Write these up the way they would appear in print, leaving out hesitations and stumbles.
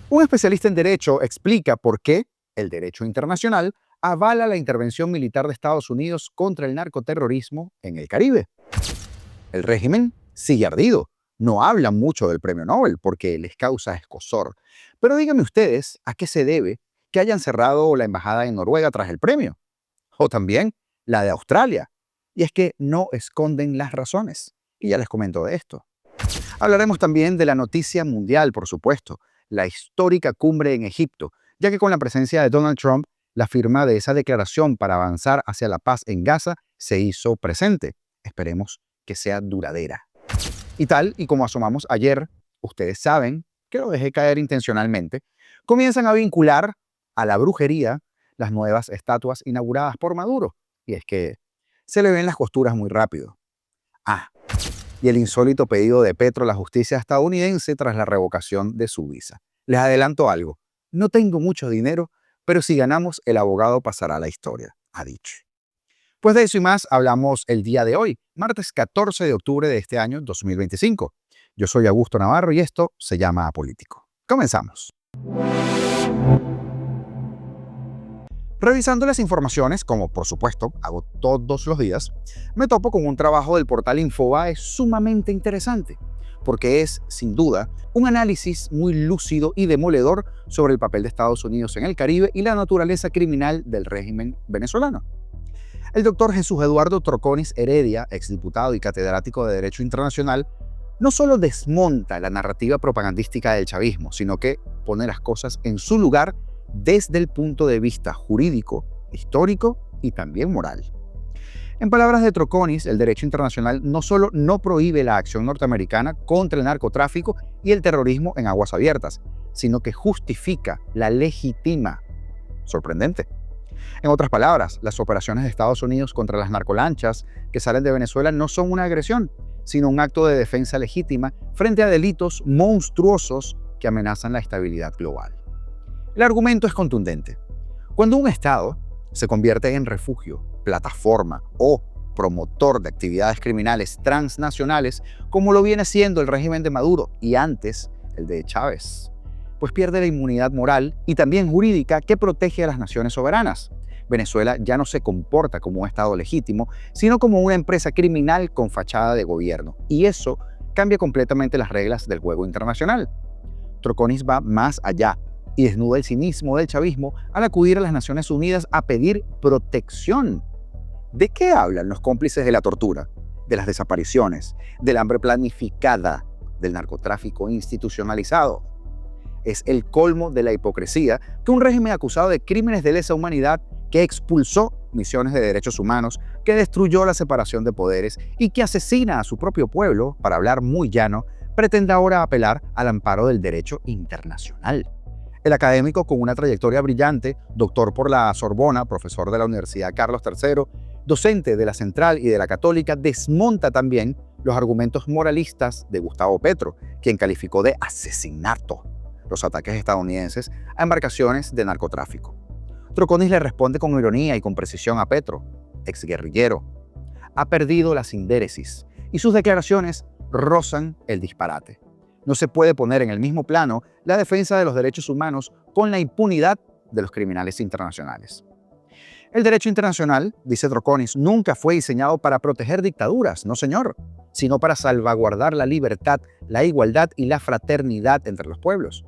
Un especialista en derecho explica por qué el derecho internacional avala la intervención militar de Estados Unidos contra el narcoterrorismo en el Caribe. El régimen sigue ardido. No hablan mucho del premio Nobel porque les causa escozor. Pero díganme ustedes a qué se debe que hayan cerrado la embajada en Noruega tras el premio. O también la de Australia. Y es que no esconden las razones. Y ya les comento de esto. Hablaremos también de la noticia mundial, por supuesto, la histórica cumbre en Egipto, ya que con la presencia de Donald Trump, la firma de esa declaración para avanzar hacia la paz en Gaza se hizo presente. Esperemos que sea duradera. Y tal y como asomamos ayer, ustedes saben que lo dejé caer intencionalmente, comienzan a vincular a la brujería las nuevas estatuas inauguradas por Maduro. Y es que se le ven las costuras muy rápido. Y el insólito pedido de Petro a la justicia estadounidense tras la revocación de su visa. Les adelanto algo, no tengo mucho dinero, pero si ganamos, el abogado pasará a la historia, ha dicho. Pues de eso y más hablamos el día de hoy, martes 14 de octubre de este año 2025. Yo soy Augusto Navarro y esto se llama Apolítico. Comenzamos. Revisando las informaciones, como por supuesto hago todos los días, me topo con un trabajo del portal Infobae sumamente interesante, porque es, sin duda, un análisis muy lúcido y demoledor sobre el papel de Estados Unidos en el Caribe y la naturaleza criminal del régimen venezolano. El doctor Jesús Eduardo Troconis Heredia, exdiputado y catedrático de Derecho Internacional, no solo desmonta la narrativa propagandística del chavismo, sino que pone las cosas en su lugar desde el punto de vista jurídico, histórico y también moral. En palabras de Troconis, el derecho internacional no solo no prohíbe la acción norteamericana contra el narcotráfico y el terrorismo en aguas abiertas, sino que justifica, la legitima. Sorprendente. En otras palabras, las operaciones de Estados Unidos contra las narcolanchas que salen de Venezuela no son una agresión, sino un acto de defensa legítima frente a delitos monstruosos que amenazan la estabilidad global. El argumento es contundente. Cuando un Estado se convierte en refugio, plataforma o promotor de actividades criminales transnacionales, como lo viene siendo el régimen de Maduro y antes el de Chávez, pues pierde la inmunidad moral y también jurídica que protege a las naciones soberanas. Venezuela ya no se comporta como un Estado legítimo, sino como una empresa criminal con fachada de gobierno. Y eso cambia completamente las reglas del juego internacional. Troconis va más allá y desnuda el cinismo del chavismo al acudir a las Naciones Unidas a pedir protección. ¿De qué hablan los cómplices de la tortura, de las desapariciones, del hambre planificada, del narcotráfico institucionalizado? Es el colmo de la hipocresía que un régimen acusado de crímenes de lesa humanidad, que expulsó misiones de derechos humanos, que destruyó la separación de poderes y que asesina a su propio pueblo, para hablar muy llano, pretende ahora apelar al amparo del derecho internacional. El académico con una trayectoria brillante, doctor por la Sorbona, profesor de la Universidad Carlos III, docente de la Central y de la Católica, desmonta también los argumentos moralistas de Gustavo Petro, quien calificó de asesinato los ataques estadounidenses a embarcaciones de narcotráfico. Troconis le responde con ironía y con precisión a Petro, exguerrillero. Ha perdido la sindéresis y sus declaraciones rozan el disparate. No se puede poner en el mismo plano la defensa de los derechos humanos con la impunidad de los criminales internacionales. El derecho internacional, dice Troconis, nunca fue diseñado para proteger dictaduras, no señor, sino para salvaguardar la libertad, la igualdad y la fraternidad entre los pueblos.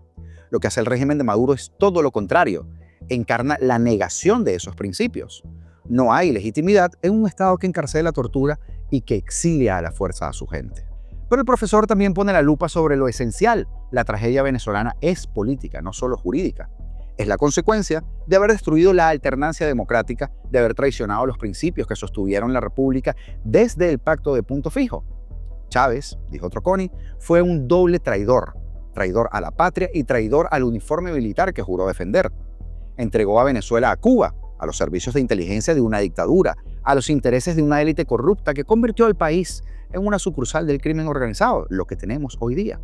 Lo que hace el régimen de Maduro es todo lo contrario, encarna la negación de esos principios. No hay legitimidad en un Estado que encarcela, tortura y que exilia a la fuerza a su gente. Pero el profesor también pone la lupa sobre lo esencial. La tragedia venezolana es política, no solo jurídica. Es la consecuencia de haber destruido la alternancia democrática, de haber traicionado los principios que sostuvieron la República desde el Pacto de Punto Fijo. Chávez, dijo Troconis, fue un doble traidor, traidor a la patria y traidor al uniforme militar que juró defender. Entregó a Venezuela a Cuba, a los servicios de inteligencia de una dictadura, a los intereses de una élite corrupta que convirtió al país en una sucursal del crimen organizado, lo que tenemos hoy día.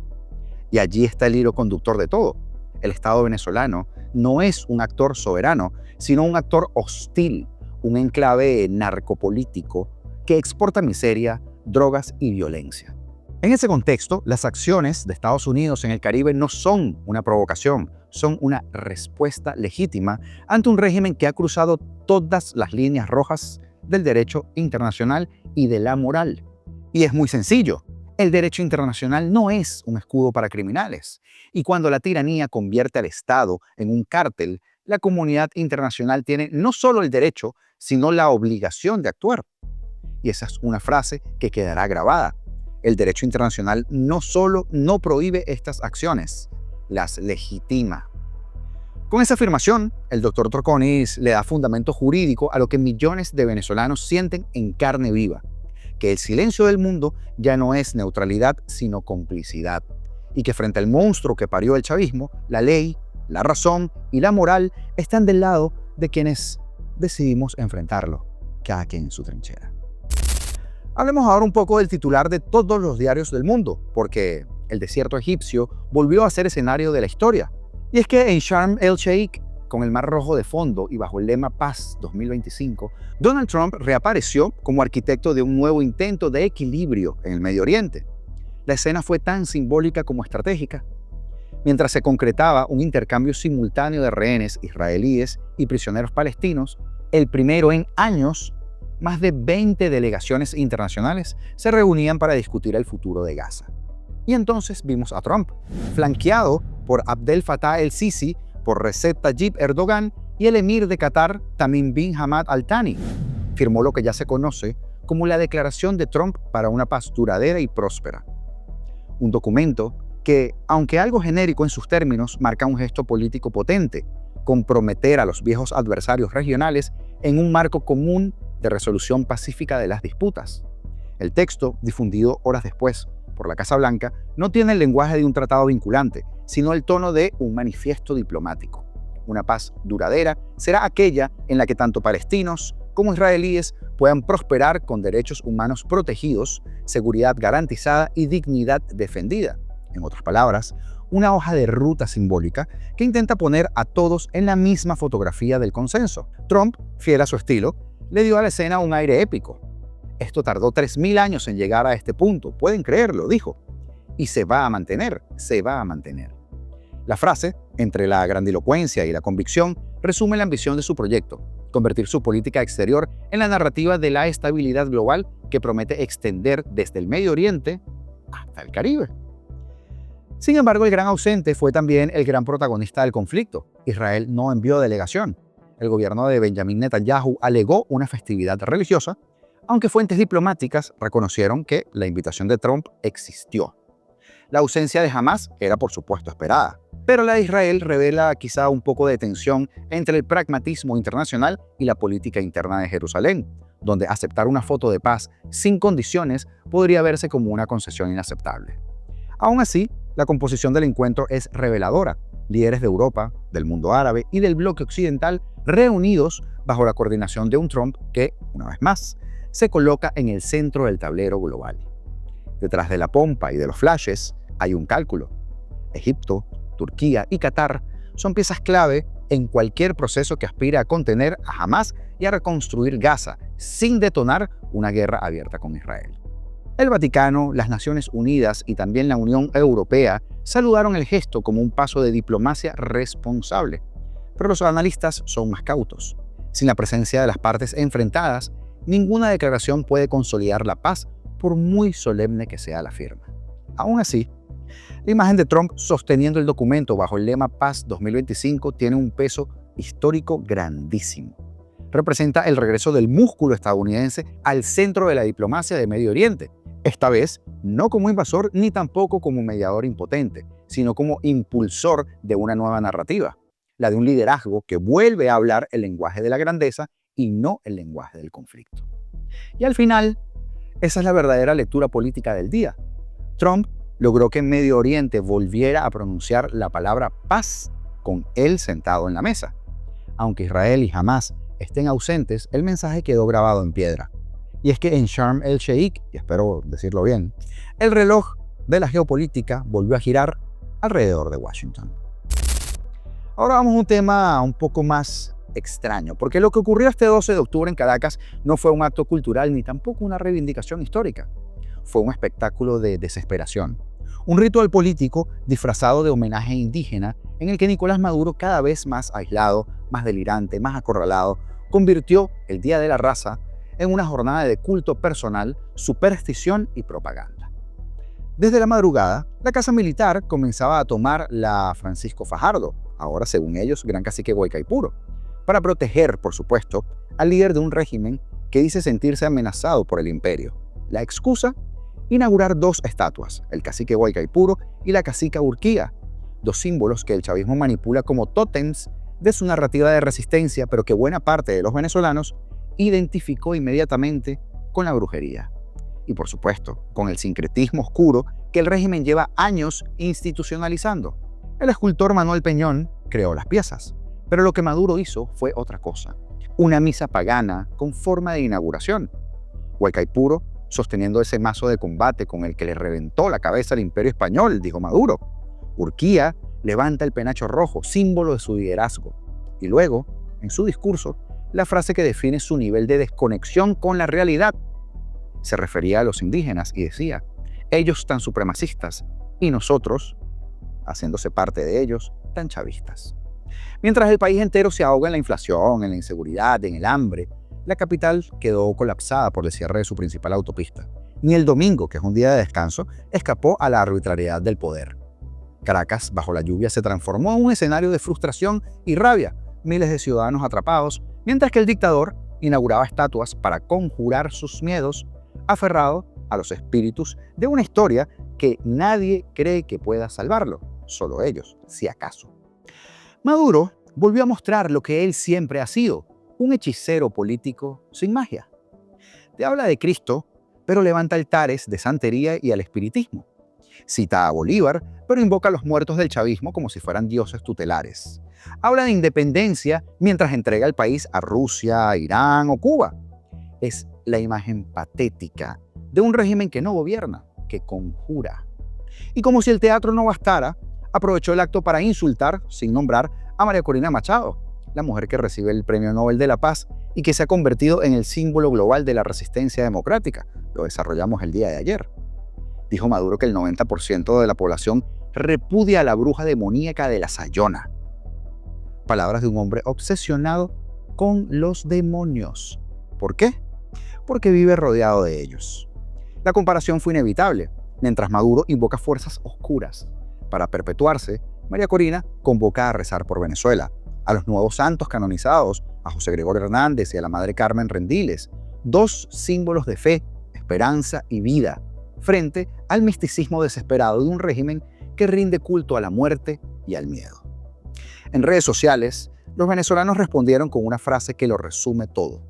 Y allí está el hilo conductor de todo. El Estado venezolano no es un actor soberano, sino un actor hostil, un enclave narcopolítico que exporta miseria, drogas y violencia. En ese contexto, las acciones de Estados Unidos en el Caribe no son una provocación, son una respuesta legítima ante un régimen que ha cruzado todas las líneas rojas del derecho internacional y de la moral. Y es muy sencillo. El derecho internacional no es un escudo para criminales. Y cuando la tiranía convierte al Estado en un cártel, la comunidad internacional tiene no solo el derecho, sino la obligación de actuar. Y esa es una frase que quedará grabada. El derecho internacional no solo no prohíbe estas acciones, las legitima. Con esa afirmación, el doctor Troconis le da fundamento jurídico a lo que millones de venezolanos sienten en carne viva, que el silencio del mundo ya no es neutralidad, sino complicidad, y que frente al monstruo que parió el chavismo, la ley, la razón y la moral están del lado de quienes decidimos enfrentarlo, cada quien en su trinchera. Hablemos ahora un poco del titular de todos los diarios del mundo, porque el desierto egipcio volvió a ser escenario de la historia. Y es que en Sharm el-Sheikh, con el Mar Rojo de fondo y bajo el lema Paz 2025, Donald Trump reapareció como arquitecto de un nuevo intento de equilibrio en el Medio Oriente. La escena fue tan simbólica como estratégica. Mientras se concretaba un intercambio simultáneo de rehenes israelíes y prisioneros palestinos, el primero en años, más de 20 delegaciones internacionales se reunían para discutir el futuro de Gaza. Y entonces vimos a Trump, flanqueado por Abdel Fattah el-Sisi, por Recep Tayyip Erdogan y el emir de Qatar, Tamim bin Hamad Al Thani. Firmó lo que ya se conoce como la Declaración de Trump para una paz duradera y próspera. Un documento que, aunque algo genérico en sus términos, marca un gesto político potente: comprometer a los viejos adversarios regionales en un marco común de resolución pacífica de las disputas. El texto, difundido horas después por la Casa Blanca, no tiene el lenguaje de un tratado vinculante, sino el tono de un manifiesto diplomático. Una paz duradera será aquella en la que tanto palestinos como israelíes puedan prosperar con derechos humanos protegidos, seguridad garantizada y dignidad defendida. En otras palabras, una hoja de ruta simbólica que intenta poner a todos en la misma fotografía del consenso. Trump, fiel a su estilo, le dio a la escena un aire épico. Esto tardó 3000 años en llegar a este punto, pueden creerlo, dijo. Y se va a mantener, se va a mantener. La frase, entre la grandilocuencia y la convicción, resume la ambición de su proyecto: convertir su política exterior en la narrativa de la estabilidad global que promete extender desde el Medio Oriente hasta el Caribe. Sin embargo, el gran ausente fue también el gran protagonista del conflicto. Israel no envió delegación. El gobierno de Benjamin Netanyahu alegó una festividad religiosa, aunque fuentes diplomáticas reconocieron que la invitación de Trump existió. La ausencia de Hamás era, por supuesto, esperada, pero la de Israel revela quizá un poco de tensión entre el pragmatismo internacional y la política interna de Jerusalén, donde aceptar una foto de paz sin condiciones podría verse como una concesión inaceptable. Aún así, la composición del encuentro es reveladora. Líderes de Europa, del mundo árabe y del bloque occidental reunidos bajo la coordinación de un Trump que, una vez más, se coloca en el centro del tablero global. Detrás de la pompa y de los flashes hay un cálculo. Egipto, Turquía y Qatar son piezas clave en cualquier proceso que aspire a contener a Hamás y a reconstruir Gaza sin detonar una guerra abierta con Israel. El Vaticano, las Naciones Unidas y también la Unión Europea saludaron el gesto como un paso de diplomacia responsable. Pero los analistas son más cautos. Sin la presencia de las partes enfrentadas, ninguna declaración puede consolidar la paz, por muy solemne que sea la firma. Aún así, la imagen de Trump sosteniendo el documento bajo el lema Paz 2025 tiene un peso histórico grandísimo. Representa el regreso del músculo estadounidense al centro de la diplomacia de Medio Oriente. Esta vez, no como invasor ni tampoco como mediador impotente, sino como impulsor de una nueva narrativa, la de un liderazgo que vuelve a hablar el lenguaje de la grandeza y no el lenguaje del conflicto. Y al final, esa es la verdadera lectura política del día. Trump logró que en Medio Oriente volviera a pronunciar la palabra paz con él sentado en la mesa. Aunque Israel y Hamás estén ausentes, el mensaje quedó grabado en piedra. Y es que en Sharm el-Sheikh, y espero decirlo bien, el reloj de la geopolítica volvió a girar alrededor de Washington. Ahora vamos a un tema un poco más extraño, porque lo que ocurrió este 12 de octubre en Caracas no fue un acto cultural ni tampoco una reivindicación histórica. fue un espectáculo de desesperación. Un ritual político disfrazado de homenaje indígena en el que Nicolás Maduro, cada vez más aislado, más delirante, más acorralado, convirtió el Día de la Raza en una jornada de culto personal, superstición y propaganda. Desde la madrugada, la Casa Militar comenzaba a tomar la Francisco Fajardo, ahora según ellos Gran Cacique Guaycaipuro, para proteger, por supuesto, al líder de un régimen que dice sentirse amenazado por el imperio. La excusa: inaugurar dos estatuas, el cacique Guaycaipuro y la cacica Urquía, dos símbolos que el chavismo manipula como tótems de su narrativa de resistencia, pero que buena parte de los venezolanos identificó inmediatamente con la brujería. Y por supuesto, con el sincretismo oscuro que el régimen lleva años institucionalizando. El escultor Manuel Peñón creó las piezas, pero lo que Maduro hizo fue otra cosa: una misa pagana con forma de inauguración. Guaycaipuro sosteniendo ese mazo de combate con el que le reventó la cabeza al imperio español, dijo Maduro. Urquía levanta el penacho rojo, símbolo de su liderazgo. Y luego, en su discurso, la frase que define su nivel de desconexión con la realidad. Se refería a los indígenas y decía: ellos tan supremacistas y nosotros, haciéndose parte de ellos, tan chavistas. Mientras el país entero se ahoga en la inflación, en la inseguridad, en el hambre, la capital quedó colapsada por el cierre de su principal autopista. Ni el domingo, que es un día de descanso, escapó a la arbitrariedad del poder. Caracas, bajo la lluvia, se transformó en un escenario de frustración y rabia, miles de ciudadanos atrapados, mientras que el dictador inauguraba estatuas para conjurar sus miedos, aferrado a los espíritus de una historia que nadie cree que pueda salvarlo, solo ellos, si acaso. Maduro volvió a mostrar lo que él siempre ha sido: un hechicero político sin magia. Te habla de Cristo, pero levanta altares de santería y al espiritismo. Cita a Bolívar, pero invoca a los muertos del chavismo como si fueran dioses tutelares. Habla de independencia mientras entrega el país a Rusia, Irán o Cuba. Es la imagen patética de un régimen que no gobierna, que conjura. Y como si el teatro no bastara, aprovechó el acto para insultar, sin nombrar, a María Corina Machado, la mujer que recibe el Premio Nobel de la Paz y que se ha convertido en el símbolo global de la resistencia democrática. Lo desarrollamos el día de ayer. Dijo Maduro que el 90% de la población repudia a la bruja demoníaca de la Sayona. Palabras de un hombre obsesionado con los demonios. ¿Por qué? Porque vive rodeado de ellos. La comparación fue inevitable. Mientras Maduro invoca fuerzas oscuras para perpetuarse, María Corina convoca a rezar por Venezuela, a los nuevos santos canonizados, a José Gregorio Hernández y a la Madre Carmen Rendiles, dos símbolos de fe, esperanza y vida, frente al misticismo desesperado de un régimen que rinde culto a la muerte y al miedo. En redes sociales, los venezolanos respondieron con una frase que lo resume todo.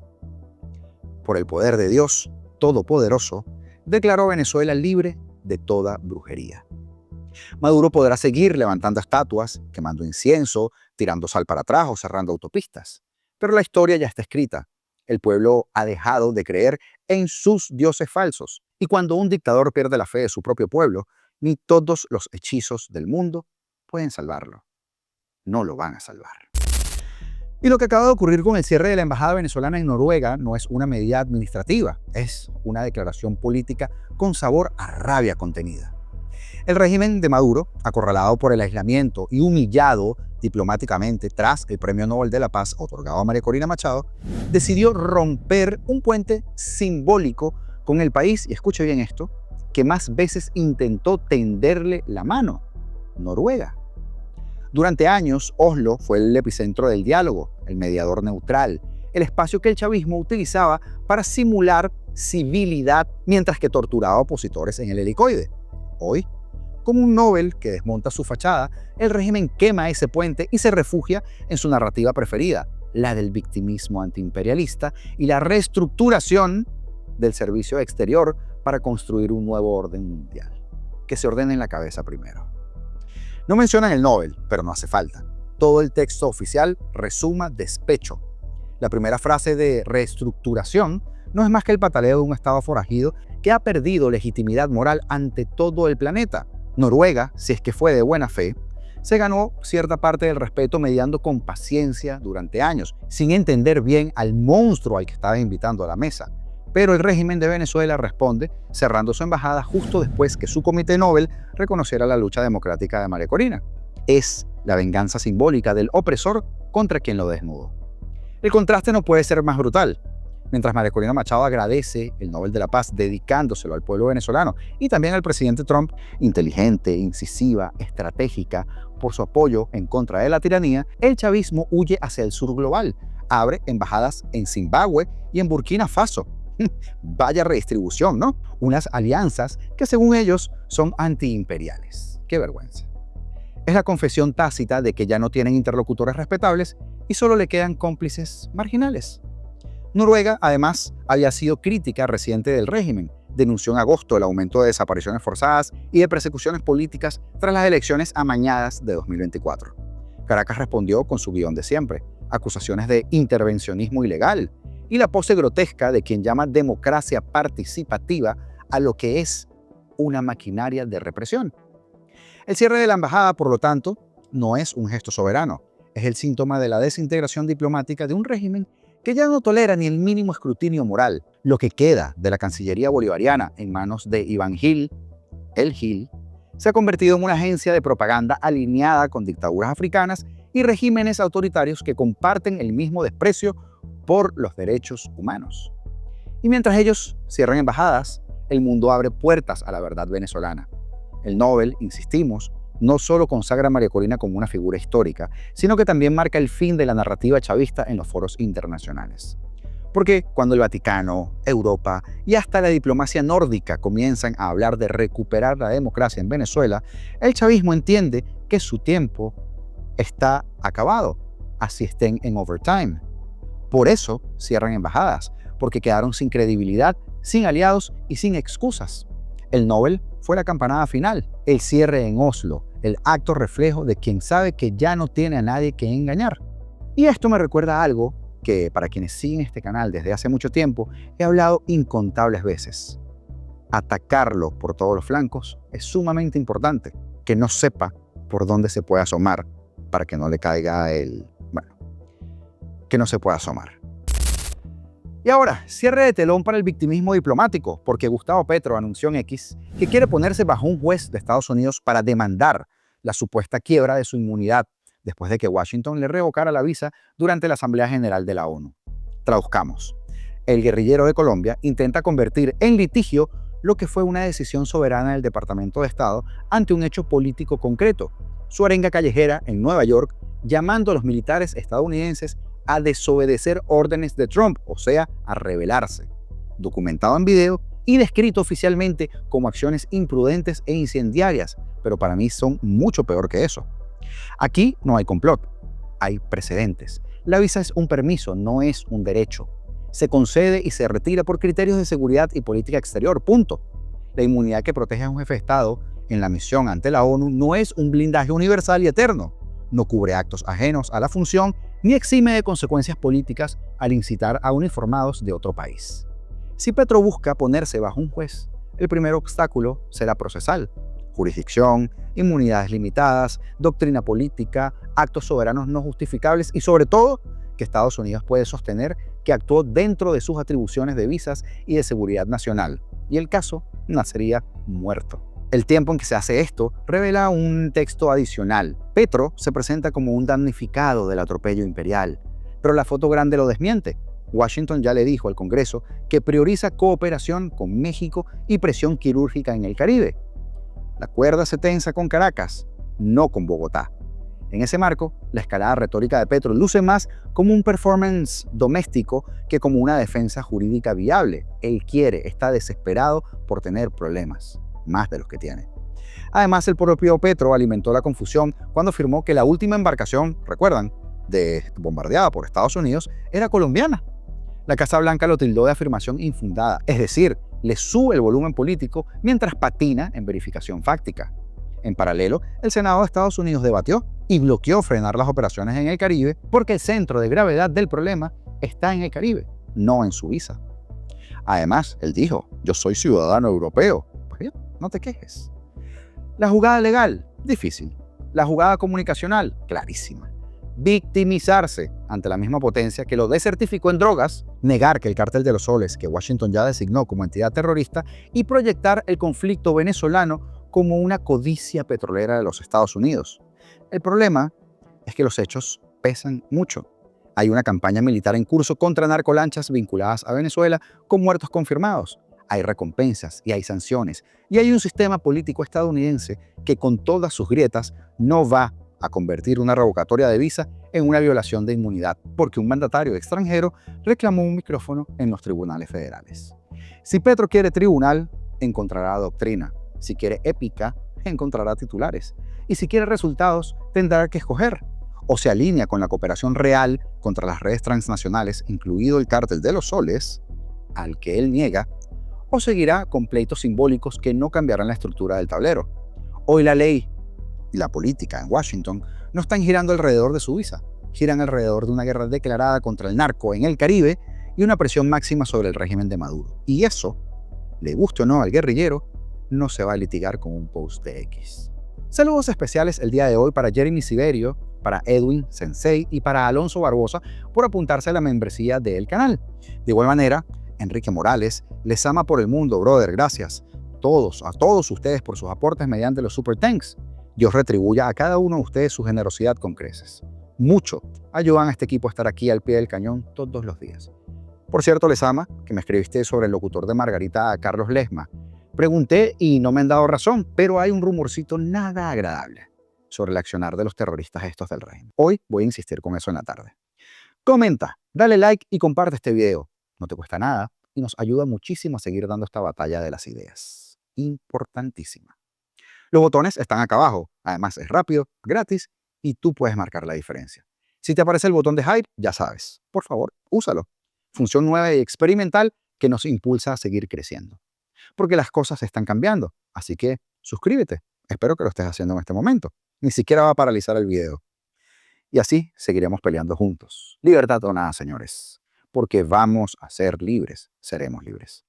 Por el poder de Dios Todopoderoso, declaró Venezuela libre de toda brujería. Maduro podrá seguir levantando estatuas, quemando incienso, tirando sal para atrás o cerrando autopistas. Pero la historia ya está escrita. El pueblo ha dejado de creer en sus dioses falsos. Y cuando un dictador pierde la fe de su propio pueblo, ni todos los hechizos del mundo pueden salvarlo. No lo van a salvar. Y lo que acaba de ocurrir con el cierre de la embajada venezolana en Noruega no es una medida administrativa, es una declaración política con sabor a rabia contenida. El régimen de Maduro, acorralado por el aislamiento y humillado diplomáticamente tras el Premio Nobel de la Paz otorgado a María Corina Machado, decidió romper un puente simbólico con el país, y escuche bien esto, que más veces intentó tenderle la mano: Noruega. Durante años, Oslo fue el epicentro del diálogo, el mediador neutral, el espacio que el chavismo utilizaba para simular civilidad mientras que torturaba opositores en el helicoide. Hoy, como un Nobel que desmonta su fachada, el régimen quema ese puente y se refugia en su narrativa preferida, la del victimismo antiimperialista y la reestructuración del servicio exterior para construir un nuevo orden mundial. Que se ordene en la cabeza primero. No mencionan el Nobel, pero no hace falta. Todo el texto oficial resuma despecho. La primera frase de reestructuración no es más que el pataleo de un estado forajido que ha perdido legitimidad moral ante todo el planeta. Noruega, si es que fue de buena fe, se ganó cierta parte del respeto mediando con paciencia durante años, sin entender bien al monstruo al que estaba invitando a la mesa. pero el régimen de Venezuela responde cerrando su embajada justo después que su comité Nobel reconociera la lucha democrática de María Corina. Es la venganza simbólica del opresor contra quien lo desnudó. El contraste no puede ser más brutal. Mientras María Corina Machado agradece el Nobel de la Paz dedicándoselo al pueblo venezolano y también al presidente Trump, inteligente, incisiva, estratégica, por su apoyo en contra de la tiranía, el chavismo huye hacia el sur global, abre embajadas en Zimbabue y en Burkina Faso. Vaya redistribución, ¿no? Unas alianzas que según ellos son antiimperiales. ¡Qué vergüenza! Es la confesión tácita de que ya no tienen interlocutores respetables y solo le quedan cómplices marginales. Noruega, además, había sido crítica residente del régimen. Denunció en agosto el aumento de desapariciones forzadas y de persecuciones políticas tras las elecciones amañadas de 2024. Caracas respondió con su guión de siempre, acusaciones de intervencionismo ilegal y la pose grotesca de quien llama democracia participativa a lo que es una maquinaria de represión. El cierre de la embajada, por lo tanto, no es un gesto soberano, es el síntoma de la desintegración diplomática de un régimen que ya no tolera ni el mínimo escrutinio moral. Lo que queda de la Cancillería bolivariana en manos de Iván Gil, el Gil, se ha convertido en una agencia de propaganda alineada con dictaduras africanas y regímenes autoritarios que comparten el mismo desprecio por los derechos humanos. Y mientras ellos cierran embajadas, el mundo abre puertas a la verdad venezolana. El Nobel, insistimos, no solo consagra a María Corina como una figura histórica, sino que también marca el fin de la narrativa chavista en los foros internacionales. Porque cuando el Vaticano, Europa y hasta la diplomacia nórdica comienzan a hablar de recuperar la democracia en Venezuela, el chavismo entiende que su tiempo está acabado, así estén en overtime. Por eso cierran embajadas, porque quedaron sin credibilidad, sin aliados y sin excusas. El Nobel fue la campanada final, el cierre en Oslo, el acto reflejo de quien sabe que ya no tiene a nadie que engañar. Y esto me recuerda a algo que, para quienes siguen este canal desde hace mucho tiempo, he hablado incontables veces. Atacarlo por todos los flancos es sumamente importante, que no sepa por dónde se puede asomar para que no le caiga que no se pueda asomar. Y ahora, cierre de telón para el victimismo diplomático, porque Gustavo Petro anunció en X que quiere ponerse bajo un juez de Estados Unidos para demandar la supuesta quiebra de su inmunidad después de que Washington le revocara la visa durante la Asamblea General de la ONU. Traduzcamos. El guerrillero de Colombia intenta convertir en litigio lo que fue una decisión soberana del Departamento de Estado ante un hecho político concreto, su arenga callejera en Nueva York, llamando a los militares estadounidenses a desobedecer órdenes de Trump, o sea, a rebelarse, documentado en video y descrito oficialmente como acciones imprudentes e incendiarias, pero para mí son mucho peor que eso. Aquí no hay complot, hay precedentes. La visa es un permiso, no es un derecho. Se concede y se retira por criterios de seguridad y política exterior, punto. La inmunidad que protege a un jefe de Estado en la misión ante la ONU no es un blindaje universal y eterno. No cubre actos ajenos a la función ni exime de consecuencias políticas al incitar a uniformados de otro país. Si Petro busca ponerse bajo un juez, el primer obstáculo será procesal. Jurisdicción, inmunidades limitadas, doctrina política, actos soberanos no justificables y sobre todo que Estados Unidos puede sostener que actuó dentro de sus atribuciones de visas y de seguridad nacional, y el caso nacería muerto. El tiempo en que se hace esto revela un texto adicional. Petro se presenta como un damnificado del atropello imperial, pero la foto grande lo desmiente. Washington ya le dijo al Congreso que prioriza cooperación con México y presión quirúrgica en el Caribe. La cuerda se tensa con Caracas, no con Bogotá. En ese marco, la escalada retórica de Petro luce más como un performance doméstico que como una defensa jurídica viable. Él está desesperado por tener problemas, más de los que tiene. Además, el propio Petro alimentó la confusión cuando afirmó que la última embarcación, recuerdan, bombardeada por Estados Unidos, era colombiana. La Casa Blanca lo tildó de afirmación infundada, es decir, le sube el volumen político mientras patina en verificación fáctica. En paralelo, el Senado de Estados Unidos debatió y bloqueó frenar las operaciones en el Caribe porque el centro de gravedad del problema está en el Caribe, no en su visa. Además, él dijo, yo soy ciudadano europeo. Pues bien, no te quejes. La jugada legal, difícil. La jugada comunicacional, clarísima. victimizarse ante la misma potencia que lo desertificó en drogas, negar que el Cártel de los Soles, que Washington ya designó como entidad terrorista, y proyectar el conflicto venezolano como una codicia petrolera de los Estados Unidos. El problema es que los hechos pesan mucho. Hay una campaña militar en curso contra narcolanchas vinculadas a Venezuela con muertos confirmados. Hay recompensas y hay sanciones. Y hay un sistema político estadounidense que con todas sus grietas no va a convertir una revocatoria de visa en una violación de inmunidad, porque un mandatario extranjero reclamó un micrófono en los tribunales federales. Si Petro quiere tribunal, encontrará doctrina. Si quiere épica, encontrará titulares. Y si quiere resultados, tendrá que escoger. O se alinea con la cooperación real contra las redes transnacionales, incluido el Cártel de los Soles, al que él niega, o seguirá con pleitos simbólicos que no cambiarán la estructura del tablero. Hoy la ley y la política en Washington no están girando alrededor de su visa, giran alrededor de una guerra declarada contra el narco en el Caribe y una presión máxima sobre el régimen de Maduro. Y eso, le guste o no al guerrillero, no se va a litigar con un post de X. Saludos especiales el día de hoy para Jeremy Siberio, para Edwin Sensei y para Alonso Barbosa por apuntarse a la membresía del canal. De igual manera, Enrique Morales les ama por el mundo, brother, gracias. A todos ustedes por sus aportes mediante los Super Thanks. Dios retribuya a cada uno de ustedes su generosidad con creces. Mucho ayudan a este equipo a estar aquí al pie del cañón todos los días. Por cierto, les ama que me escribiste sobre el locutor de Margarita a Carlos Lesma. Pregunté y no me han dado razón, pero hay un rumorcito nada agradable sobre el accionar de los terroristas estos del régimen. Hoy voy a insistir con eso en la tarde. Comenta, dale like y comparte este video. No te cuesta nada y nos ayuda muchísimo a seguir dando esta batalla de las ideas. Importantísima. Los botones están acá abajo. Además es rápido, gratis y tú puedes marcar la diferencia. Si te aparece el botón de Hide, ya sabes. Por favor, úsalo. Función nueva y experimental que nos impulsa a seguir creciendo. Porque las cosas están cambiando. Así que suscríbete. Espero que lo estés haciendo en este momento. Ni siquiera va a paralizar el video. Y así seguiremos peleando juntos. Libertad o nada, señores. Porque vamos a ser libres. Seremos libres.